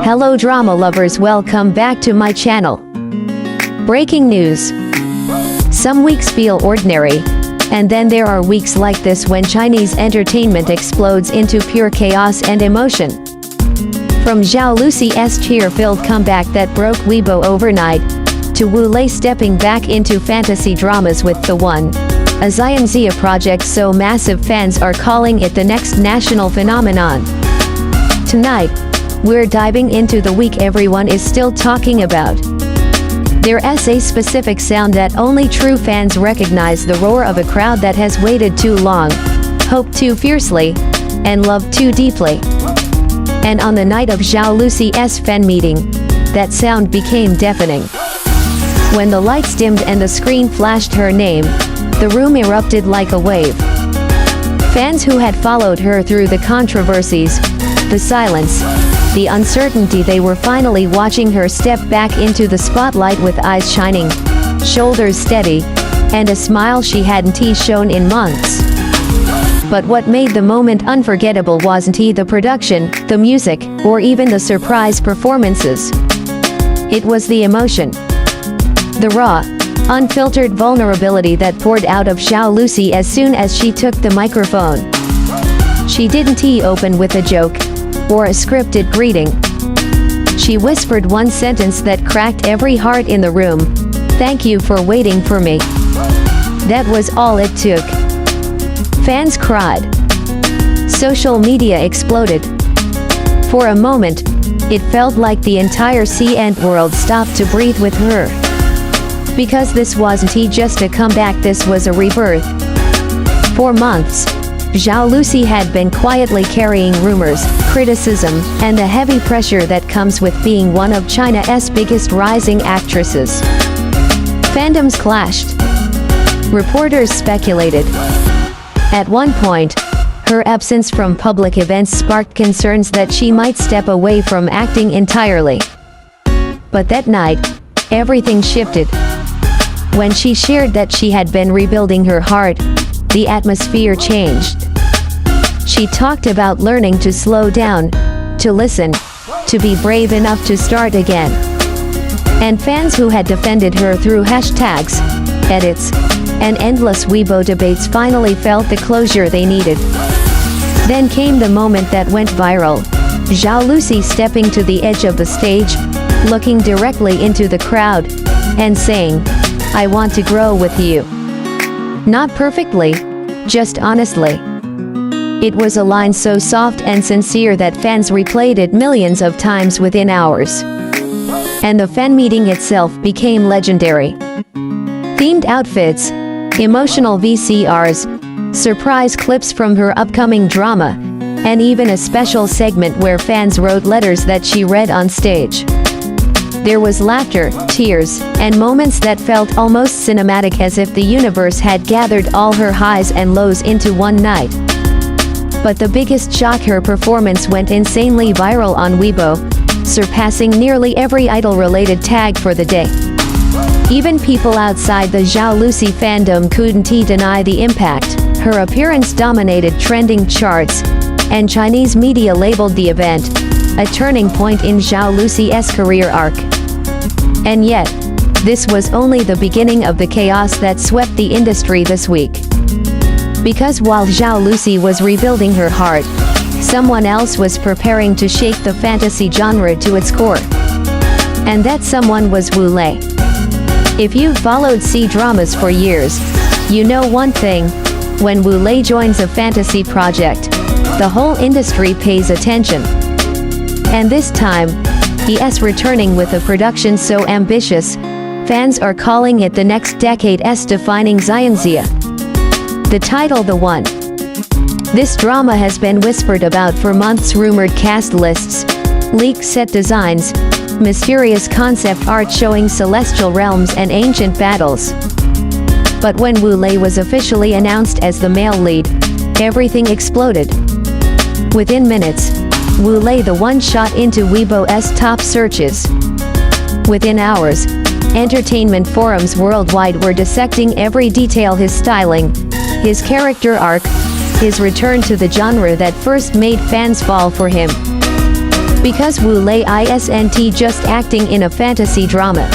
Hello drama lovers, welcome back to my channel. Breaking news. Some weeks feel ordinary, and then there are weeks like this when Chinese entertainment explodes into pure chaos and emotion. From Zhao Lusi's cheer-filled comeback that broke Weibo overnight, to Wu Lei stepping back into fantasy dramas with The One, a Xianxia project so massive fans are calling it the next national phenomenon. Tonight, we're diving into the week everyone is still talking about. There's a specific sound that only true fans recognize, the roar of a crowd that has waited too long, hoped too fiercely, and loved too deeply. And on the night of Zhao Lusi's fan meeting, that sound became deafening. When the lights dimmed and the screen flashed her name, the room erupted like a wave. Fans who had followed her through the controversies, the silence, the uncertainty, they were finally watching her step back into the spotlight with eyes shining, shoulders steady, and a smile she hadn't shown in months. But what made the moment unforgettable wasn't the production, the music, or even the surprise performances. It was the emotion. The raw, unfiltered vulnerability that poured out of Zhao Lusi as soon as she took the microphone. She didn't open with a joke or a scripted greeting. She whispered one sentence that cracked every heart in the room: "Thank you for waiting for me." That was all it took. Fans cried. Social media exploded. For a moment, it felt like the entire CN world stopped to breathe with her. Because this wasn't just a comeback, this was a rebirth. For months, Zhao Lusi had been quietly carrying rumors, criticism, and the heavy pressure that comes with being one of China's biggest rising actresses. Fandoms clashed. Reporters speculated. At one point, her absence from public events sparked concerns that she might step away from acting entirely. But that night, everything shifted. When she shared that she had been rebuilding her heart, the atmosphere changed. She talked about learning to slow down, to listen, to be brave enough to start again. And fans who had defended her through hashtags, edits, and endless Weibo debates finally felt the closure they needed. Then came the moment that went viral. Zhao Lusi stepping to the edge of the stage, looking directly into the crowd, and saying, "I want to grow with you." Not perfectly, just honestly. It was a line so soft and sincere that fans replayed it millions of times within hours. And the fan meeting itself became legendary. Themed outfits, emotional VCRs, surprise clips from her upcoming drama, and even a special segment where fans wrote letters that she read on stage. There was laughter, tears, and moments that felt almost cinematic, as if the universe had gathered all her highs and lows into one night. But the biggest shock, her performance went insanely viral on Weibo, surpassing nearly every idol-related tag for the day. Even people outside the Zhao Lusi fandom couldn't deny the impact. Her appearance dominated trending charts, and Chinese media labeled the event a turning point in Zhao Lusi's career arc. And yet, this was only the beginning of the chaos that swept the industry this week. Because while Zhao Lusi was rebuilding her heart, someone else was preparing to shake the fantasy genre to its core. And that someone was Wu Lei. If you've followed C-dramas for years, you know one thing: when Wu Lei joins a fantasy project, the whole industry pays attention. And this time, he's returning with a production so ambitious, fans are calling it the next decade's defining Xianxia. The title, The One. This drama has been whispered about for months. Rumored cast lists, leaked set designs, mysterious concept art showing celestial realms and ancient battles. But when Wu Lei was officially announced as the male lead, everything exploded. Within minutes, Wu Lei The One shot into Weibo's top searches. Within hours, entertainment forums worldwide were dissecting every detail: his styling, his character arc, his return to the genre that first made fans fall for him. Because Wu Lei isn't just acting in a fantasy drama.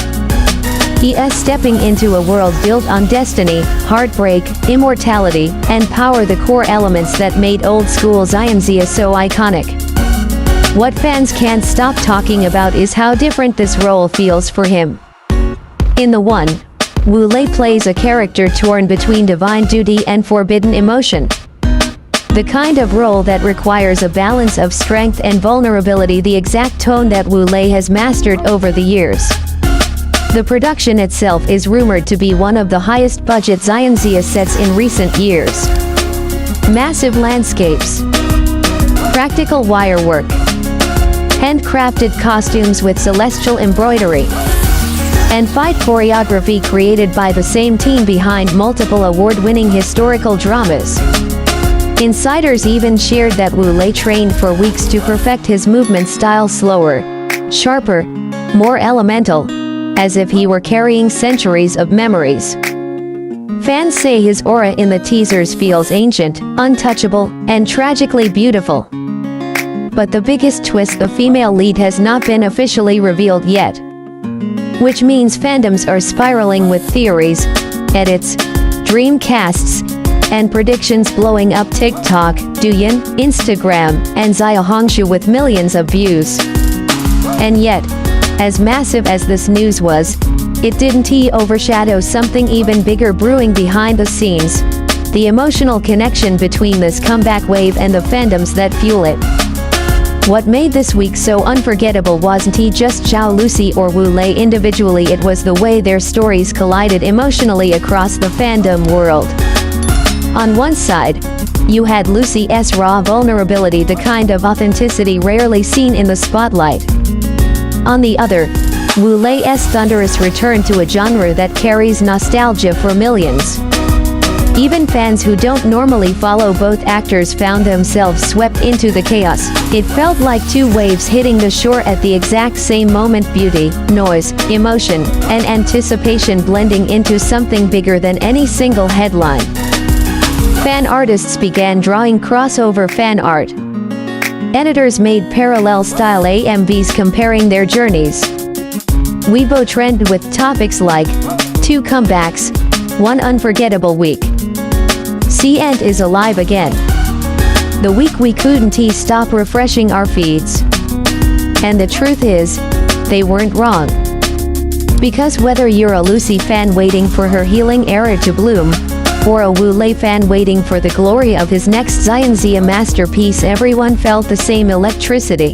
He is stepping into a world built on destiny, heartbreak, immortality, and power, the core elements that made old-school Xianxia so iconic. What fans can't stop talking about is how different this role feels for him. In the one, Wu Lei plays a character torn between divine duty and forbidden emotion. The kind of role that requires a balance of strength and vulnerability, the exact tone that Wu Lei has mastered over the years. The production itself is rumored to be one of the highest budget Xianxia sets in recent years. Massive landscapes, practical wire work, handcrafted costumes with celestial embroidery, and fight choreography created by the same team behind multiple award-winning historical dramas. Insiders even shared that Wu Lei trained for weeks to perfect his movement style, slower, sharper, more elemental, as if he were carrying centuries of memories. Fans say his aura in the teasers feels ancient, untouchable, and tragically beautiful. But the biggest twist, the female lead has not been officially revealed yet. Which means fandoms are spiraling with theories, edits, dream casts, and predictions blowing up TikTok, Douyin, Instagram, and Xiaoluci with millions of views. And yet, as massive as this news was, it didn't overshadow something even bigger brewing behind the scenes: the emotional connection between this comeback wave and the fandoms that fuel it. What made this week so unforgettable wasn't just Zhao Lusi or Wu Lei individually, it was the way their stories collided emotionally across the fandom world. On one side, you had Lucy's raw vulnerability, the kind of authenticity rarely seen in the spotlight. On the other, Wu Lei's thunderous return to a genre that carries nostalgia for millions. Even fans who don't normally follow both actors found themselves swept into the chaos. It felt like two waves hitting the shore at the exact same moment: beauty, noise, emotion, and anticipation blending into something bigger than any single headline. Fan artists began drawing crossover fan art. Editors made parallel style AMVs comparing their journeys. Weibo trended with topics like 2 comebacks, 1 unforgettable week. Xianxia is alive again. The week we couldn't stop refreshing our feeds. And the truth is, they weren't wrong. Because whether you're a Lucy fan waiting for her healing era to bloom, or a Wu Lei fan waiting for the glory of his next Xianxia masterpiece, everyone felt the same electricity.